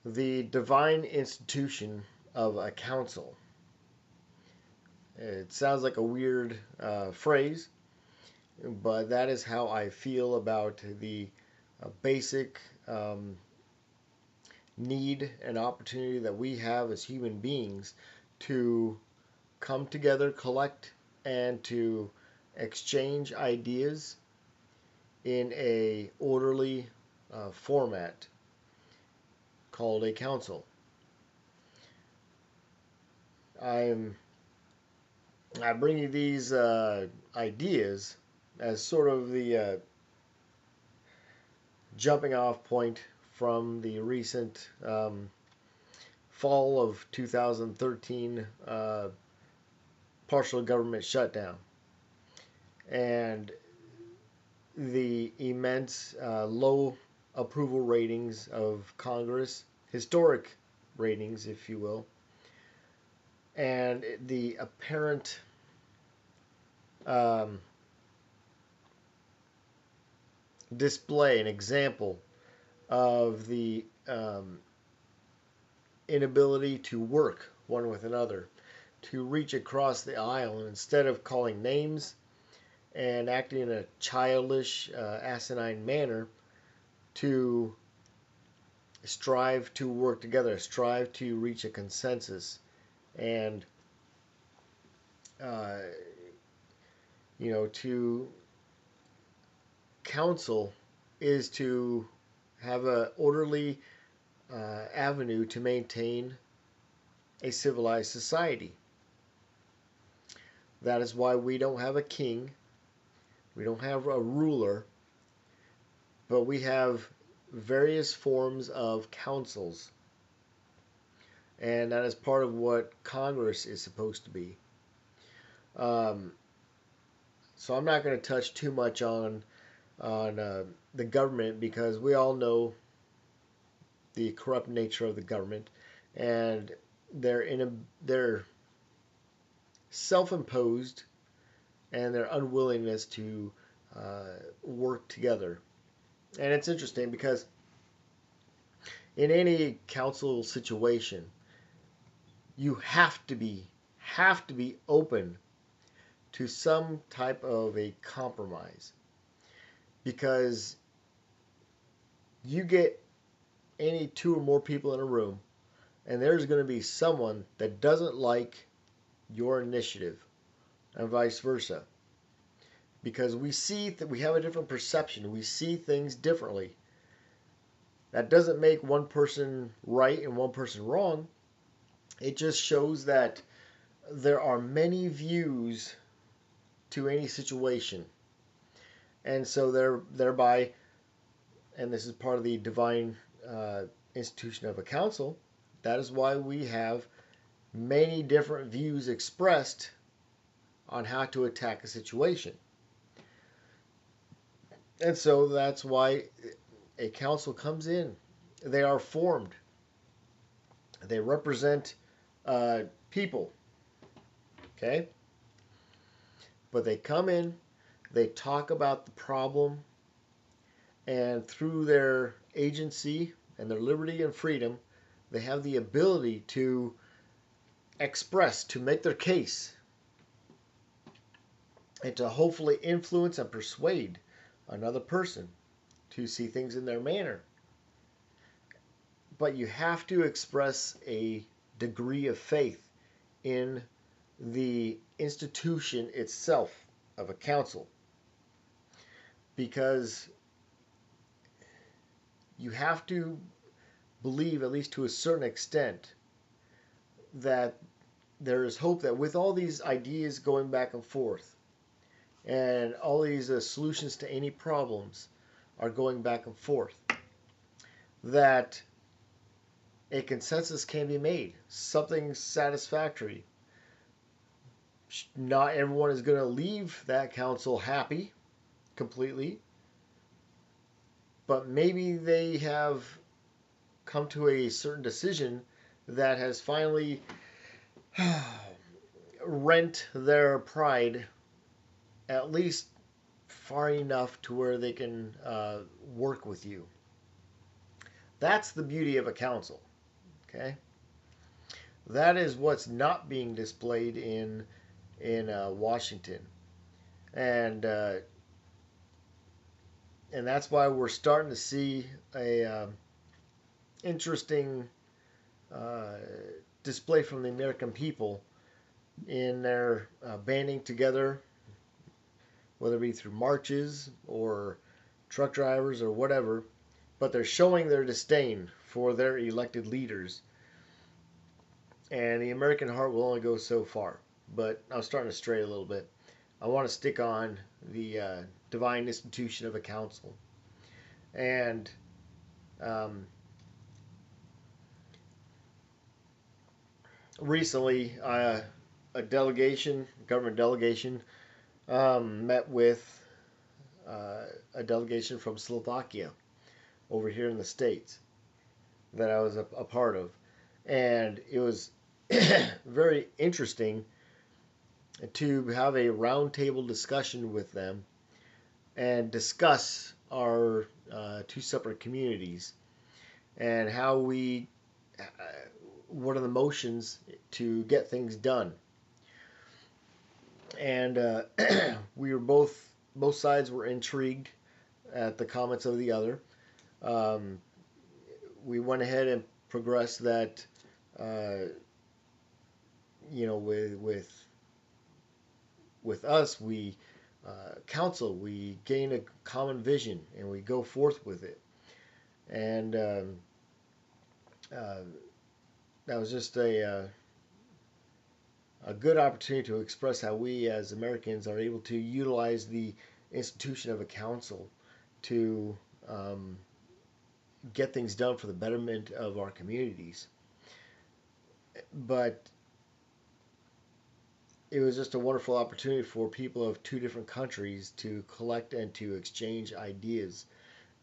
The divine institution of a council. It sounds like a weird phrase, but that is how I feel about the basic need and opportunity that we have as human beings to come together, collect, and to exchange ideas in a orderly format called a council. I'm I bring you these ideas as sort of the jumping off point from the recent fall of 2013 partial government shutdown and the immense low approval ratings of Congress, historic ratings, if you will, and the apparent um, display, an example of the inability to work one with another, to reach across the aisle, and instead of calling names and acting in a childish, asinine manner, to strive to work together, strive to reach a consensus, and uh, to counsel is to have an orderly avenue to maintain a civilized society. That is why we don't have a king, we don't have a ruler, but we have various forms of councils. And that is part of what Congress is supposed to be. Um, so I'm not going to touch too much on the government because we all know the corrupt nature of the government and their self-imposed and their unwillingness to work together. And it's interesting because in any council situation, you have to be open to some type of a compromise because you get any two or more people in a room and there's going to be someone that doesn't like your initiative and vice versa because we see that we have a different perception, we see things differently. That doesn't make one person right and one person wrong. It just shows that there are many views to any situation. And so thereby, and this is part of the divine institution of a council, that is why we have many different views expressed on how to attack a situation. And so that's why a council comes in. They are formed. They represent people. Okay? But they come in, they talk about the problem, and through their agency and their liberty and freedom, they have the ability to express, to make their case, and to hopefully influence and persuade another person to see things in their manner. But you have to express a degree of faith in the institution itself of a council because you have to believe, at least to a certain extent, that there is hope that with all these ideas going back and forth and all these solutions to any problems are going back and forth, that a consensus can be made, something satisfactory. Not everyone is going to leave that council happy completely, but maybe they have come to a certain decision that has finally rent their pride at least far enough to where they can work with you. That's the beauty of a council. Okay, that is what's not being displayed in Washington, and and that's why we're starting to see a interesting uh, display from the American people in their banding together, whether it be through marches or truck drivers or whatever, but they're showing their disdain for their elected leaders. And the American heart will only go so far. But I'm starting to stray a little bit. I want to stick on the divine institution of a council. And um, recently, a delegation, government delegation, met with a delegation from Slovakia over here in the States that I was a part of. And it was very interesting to have a roundtable discussion with them and discuss our two separate communities and how we, what are the motions to get things done. And we were both sides were intrigued at the comments of the other. Um, we went ahead and progressed that, uh, with us, we counsel, we gain a common vision, and we go forth with it. And uh, that was just a good opportunity to express how we as Americans are able to utilize the institution of a council to get things done for the betterment of our communities. But it was just a wonderful opportunity for people of two different countries to collect and to exchange ideas,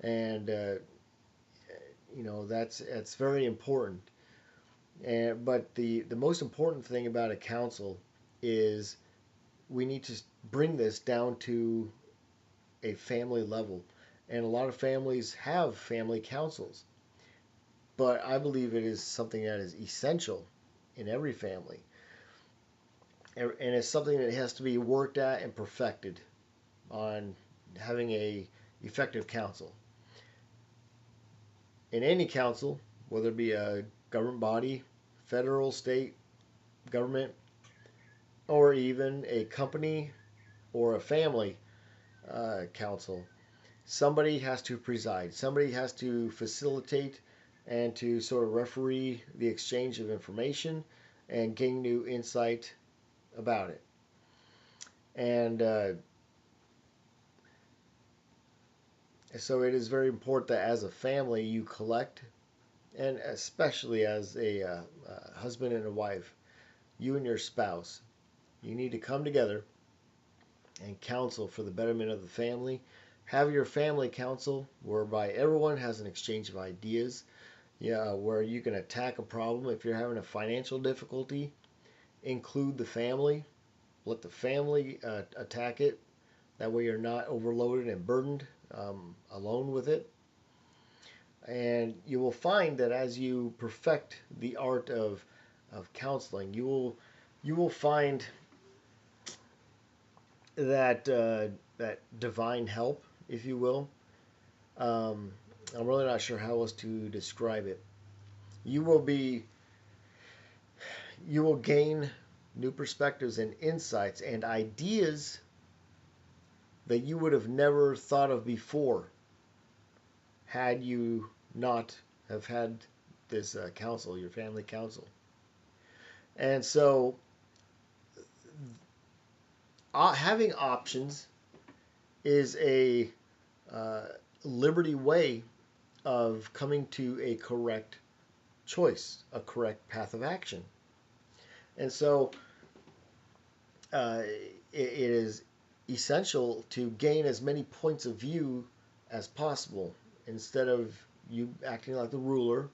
and that's very important. And but the most important thing about a council is we need to bring this down to a family level, and a lot of families have family councils, but I believe it is something that is essential in every family, and it's something that has to be worked at and perfected on having a effective council. In any council, whether it be a government body, federal, state government, or even a company or a family council, somebody has to preside. Somebody has to facilitate and to sort of referee the exchange of information and gain new insight about it. And so it is very important that as a family you collect, and especially as a husband and a wife, you and your spouse, you need to come together and counsel for the betterment of the family. Have your family council whereby everyone has an exchange of ideas, yeah, where you can attack a problem. If you're having a financial difficulty, include the family. Let the family attack it. That way you're not overloaded and burdened alone with it. And you will find that as you perfect the art of counseling, you will find that that divine help, if you will. Um, I'm really not sure how else to describe it. You will be you will gain new perspectives and insights and ideas that you would have never thought of before had you not have had this council, your family council. And so having options is a uh, liberty way of coming to a correct choice, a correct path of action. And so it is essential to gain as many points of view as possible instead of you acting like the ruler,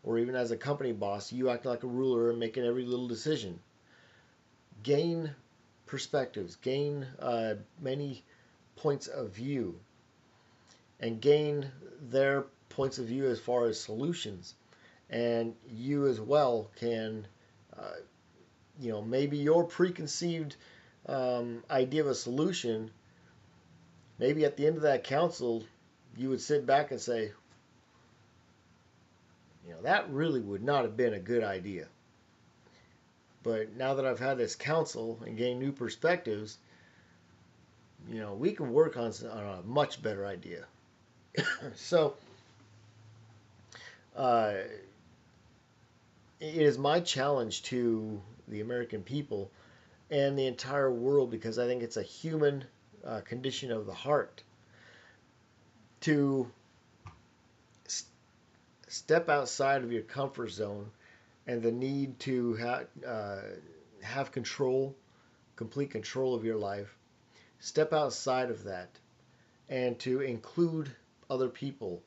or even as a company boss, you acting like a ruler and making every little decision. Gain perspectives, gain many points of view, and gain their points of view as far as solutions, and you as well can, uh, maybe your preconceived idea of a solution, maybe at the end of that council, you would sit back and say, that really would not have been a good idea. But now that I've had this council and gained new perspectives, we can work on a much better idea. So, uh, it is my challenge to the American people and the entire world, because I think it's a human condition of the heart to step outside of your comfort zone and the need to have control, complete control of your life. Step outside of that and to include other people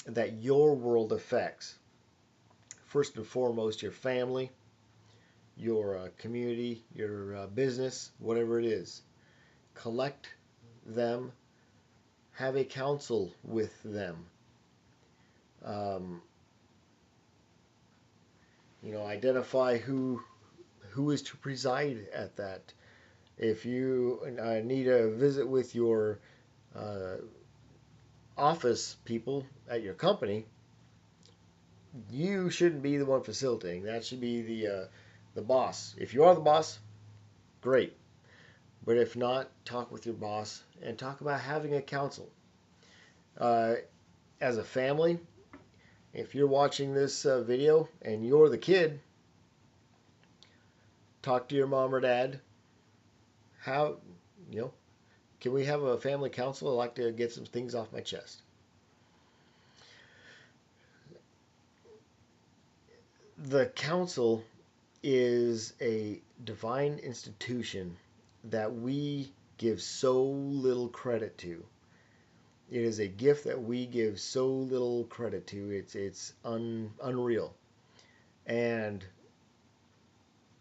that your world affects. First and foremost, your family, your community, your business, whatever it is. Collect them, have a council with them. Um, Identify who is to preside at that. If you need a visit with your uh, office people at your company, you shouldn't be the one facilitating. That should be the boss. If you are the boss, great. But if not, talk with your boss and talk about having a council. Uh, as a family, if you're watching this video and you're the kid, talk to your mom or dad. How, can we have a family council? I'd like to get some things off my chest. The council is a divine institution that we give so little credit to. It is a gift that we give so little credit to. It's unreal. And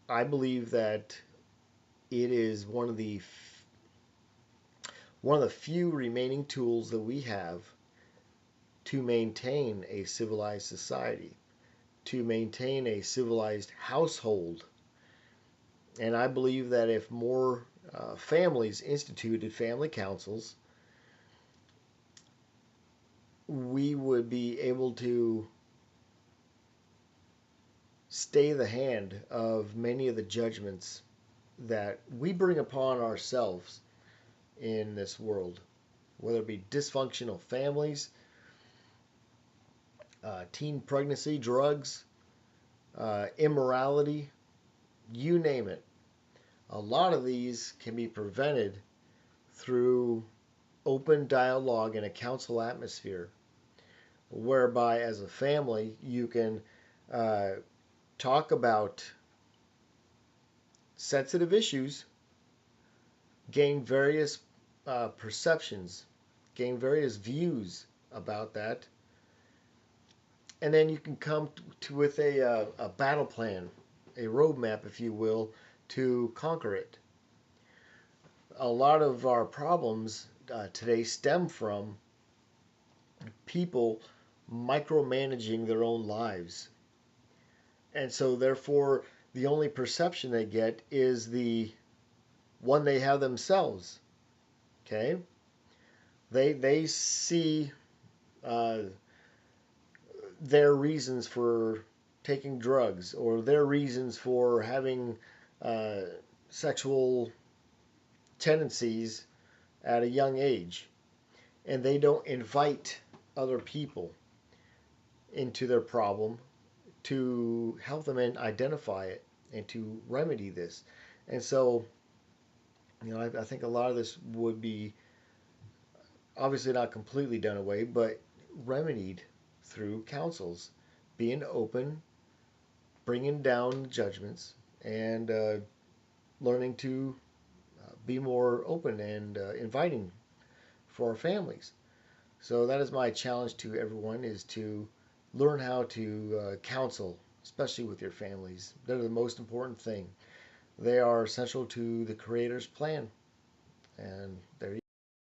I believe that it is one of the few remaining tools that we have to maintain a civilized society, to maintain a civilized household. And I believe that if more families instituted family councils, we would be able to stay the hand of many of the judgments that we bring upon ourselves in this world, whether it be dysfunctional families, teen pregnancy, drugs, immorality, you name it. A lot of these can be prevented through open dialogue in a council atmosphere, whereby as a family you can talk about sensitive issues, gain various perceptions, gain various views about that, and then you can come with a battle plan, a roadmap, if you will, to conquer it. A lot of our problems today stem from people micromanaging their own lives. And so, therefore, the only perception they get is the one they have themselves. Okay? They see uh, their reasons for taking drugs or their reasons for having uh, sexual tendencies at a young age, and they don't invite other people into their problem to help them and identify it and to remedy this. And so, I think a lot of this would be obviously not completely done away, but remedied through councils, being open, bringing down judgments, and learning to be more open and inviting for our families. So that is my challenge to everyone: is to learn how to counsel, especially with your families. They're the most important thing. They are essential to the Creator's plan. And there you